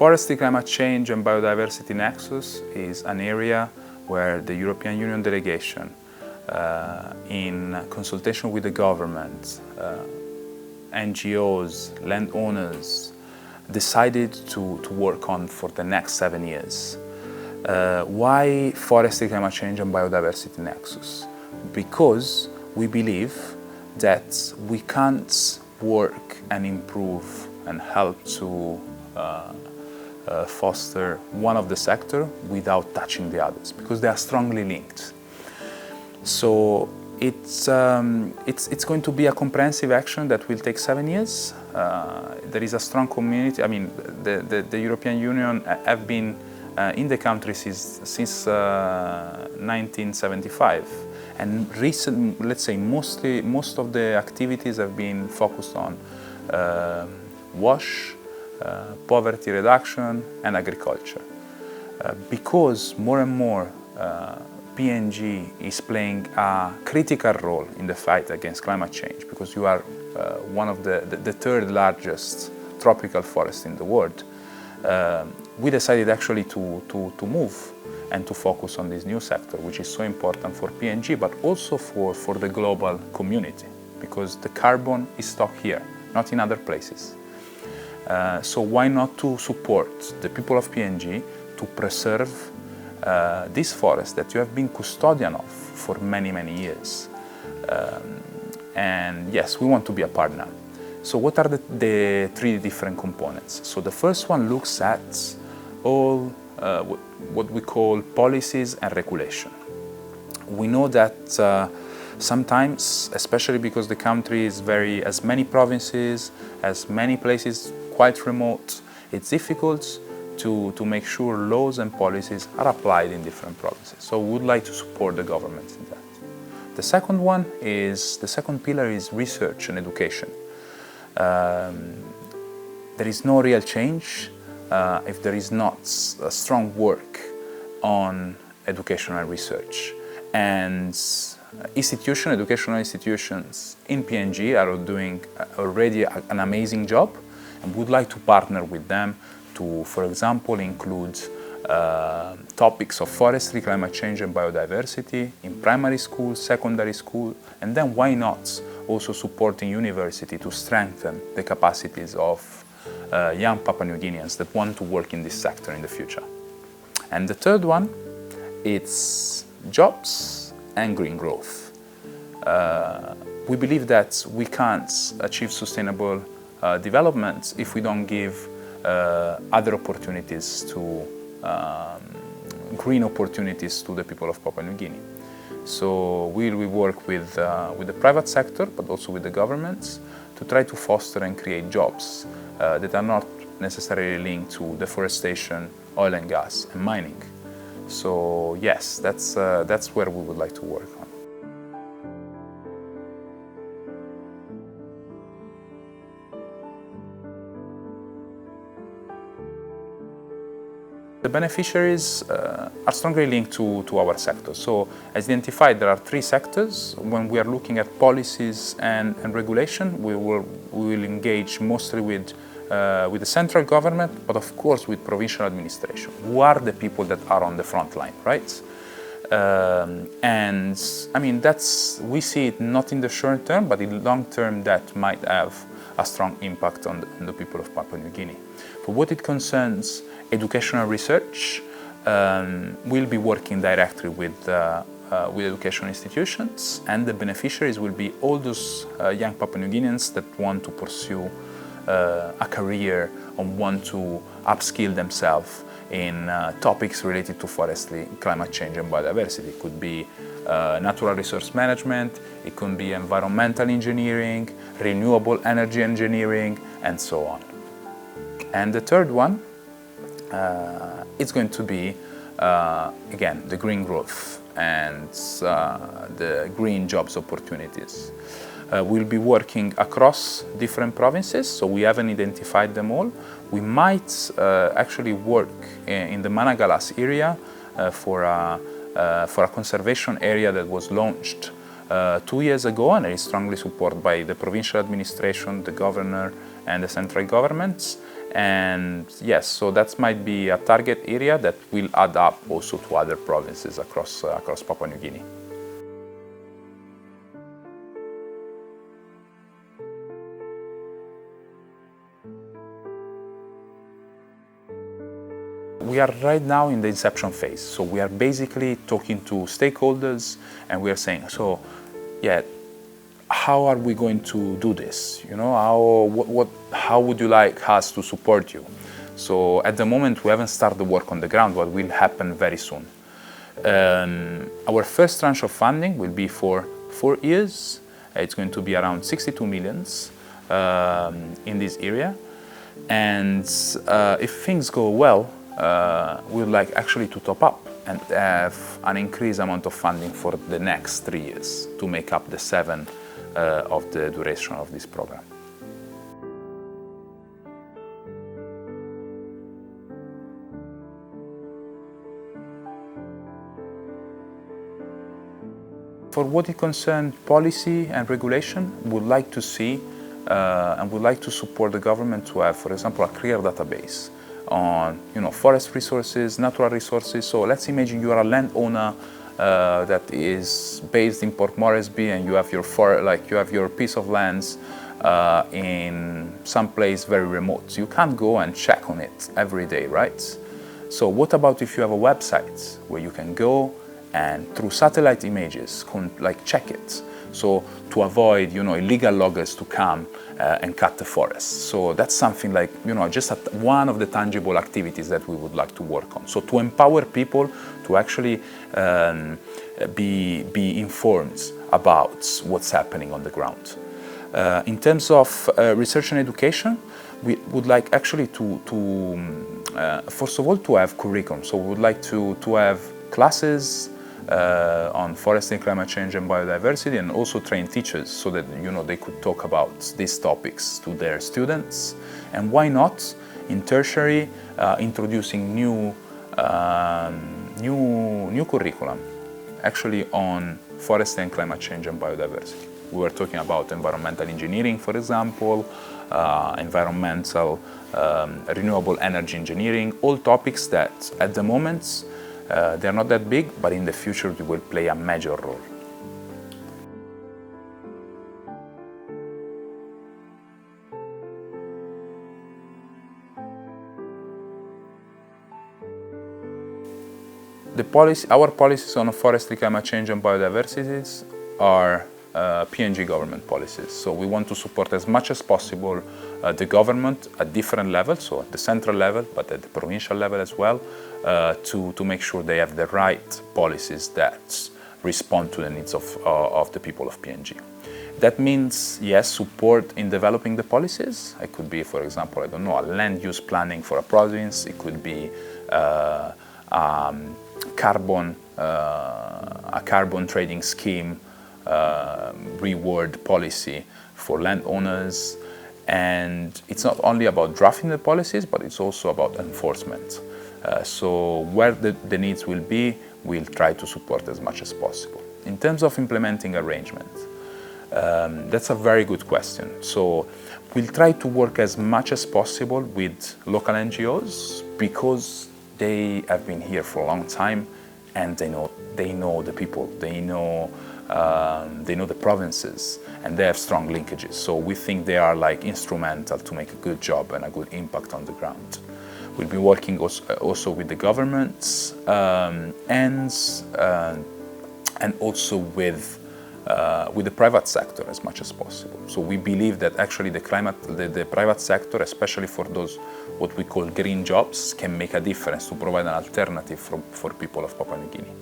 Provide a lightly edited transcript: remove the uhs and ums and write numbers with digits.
Forestry, climate change and biodiversity nexus is an area where the European Union delegation, in consultation with the government, NGOs, landowners, decided to work on for the next 7 years. Why forestry, climate change and biodiversity nexus? Because we believe that we can't work and improve and help to foster one of the sector without touching the others, because they are strongly linked. So it's going to be a comprehensive action that will take 7 years. There is a strong community. I mean, the European Union have been in the country since 1975, and let's say most of the activities have been focused on WASH, poverty reduction and agriculture. Because more and more PNG is playing a critical role in the fight against climate change, because you are one of the third largest tropical forest in the world, we decided actually to move and to focus on this new sector, which is so important for PNG, but also for the global community, because the carbon is stocked here, not in other places. So why not to support the people of PNG to preserve this forest that you have been custodian of for many, many years. And yes, we want to be a partner. So what are the three different components? So the first one looks at all what we call policies and regulation. We know that sometimes, especially because the country is has many provinces, has many places quite remote, it's difficult to make sure laws and policies are applied in different provinces. So we would like to support the government in that. The second pillar is research and education. There is no real change if there is not a strong work on education and research. And educational institutions in PNG are doing already an amazing job, and would like to partner with them to, for example, include topics of forestry, climate change and biodiversity in primary school, secondary school, and then why not also supporting university to strengthen the capacities of young Papua New Guineans that want to work in this sector in the future. And the third one, it's jobs and green growth. We believe that we can't achieve sustainable development if we don't give other opportunities to green opportunities to the people of Papua New Guinea. So we work with the private sector, but also with the governments, to try to foster and create jobs that are not necessarily linked to deforestation, oil and gas, and mining. So yes, that's where we would like to work on. The beneficiaries are strongly linked to our sector. So as identified, there are three sectors. When we are looking at policies and regulation, we will engage mostly with the central government, but of course with provincial administration, who are the people that are on the front line, right? And I mean, we see it not in the short term, but in the long term that might have a strong impact on the people of Papua New Guinea. For what it concerns educational research, we'll be working directly with educational institutions, and the beneficiaries will be all those young Papua New Guineans that want to pursue a career or want to upskill themselves in topics related to forestry, climate change and biodiversity. It could be natural resource management, it could be environmental engineering, renewable energy engineering, and so on. And the third one, it's going to be, again, the green growth and the green jobs opportunities. We'll be working across different provinces, so we haven't identified them all. We might actually work in the Managalas area for a conservation area that was launched 2 years ago, and it is strongly supported by the provincial administration, the governor, and the central governments. And yes, so that might be a target area that will add up also to other provinces across Papua New Guinea. We are right now in the inception phase, so we are basically talking to stakeholders and we are saying, so yeah, how are we going to do this? You know, how would you like us to support you? So at the moment we haven't started the work on the ground, but will happen very soon. Our first tranche of funding will be for 4 years. It's going to be around 62 millions in this area. And if things go well, we'd like actually to top up and have an increased amount of funding for the next 3 years to make up the 7 of the duration of this program. For what it concerns policy and regulation, we'd like to see and would like to support the government to have, for example, a clear database on forest resources, natural resources. So let's imagine you are a landowner that is based in Port Moresby, and you have your piece of lands in some place very remote. You can't go and check on it every day, right? So what about if you have a website where you can go and through satellite images check it? So to avoid illegal loggers to come and cut the forest. So that's something just one of the tangible activities that we would like to work on. So to empower people to actually be informed about what's happening on the ground. In terms of research and education, we would like actually to first of all to have curriculum. So we would like to have classes on forest and climate change and biodiversity, and also train teachers so that they could talk about these topics to their students. And why not in tertiary introducing new curriculum actually on forest and climate change and biodiversity. We were talking about environmental engineering, for example, environmental renewable energy engineering, all topics that at the moment they're not that big, but in the future they will play a major role. Our policies on forestry, climate change and biodiversity are PNG government policies. So we want to support as much as possible the government at different levels, so at the central level, but at the provincial level as well, to make sure they have the right policies that respond to the needs of the people of PNG. That means, yes, support in developing the policies. It could be, for example, a land use planning for a province. It could be a carbon trading scheme, reward policy for landowners. And it's not only about drafting the policies, but it's also about enforcement. So where the needs will be, we'll try to support as much as possible. In terms of implementing arrangements, that's a very good question. So we'll try to work as much as possible with local NGOs because they have been here for a long time and they know the people, they know the provinces, and they have strong linkages. So we think they are instrumental to make a good job and a good impact on the ground. We'll be working also with the governments and also with the private sector as much as possible. So we believe that actually the private sector, especially for those what we call green jobs, can make a difference to provide an alternative for people of Papua New Guinea.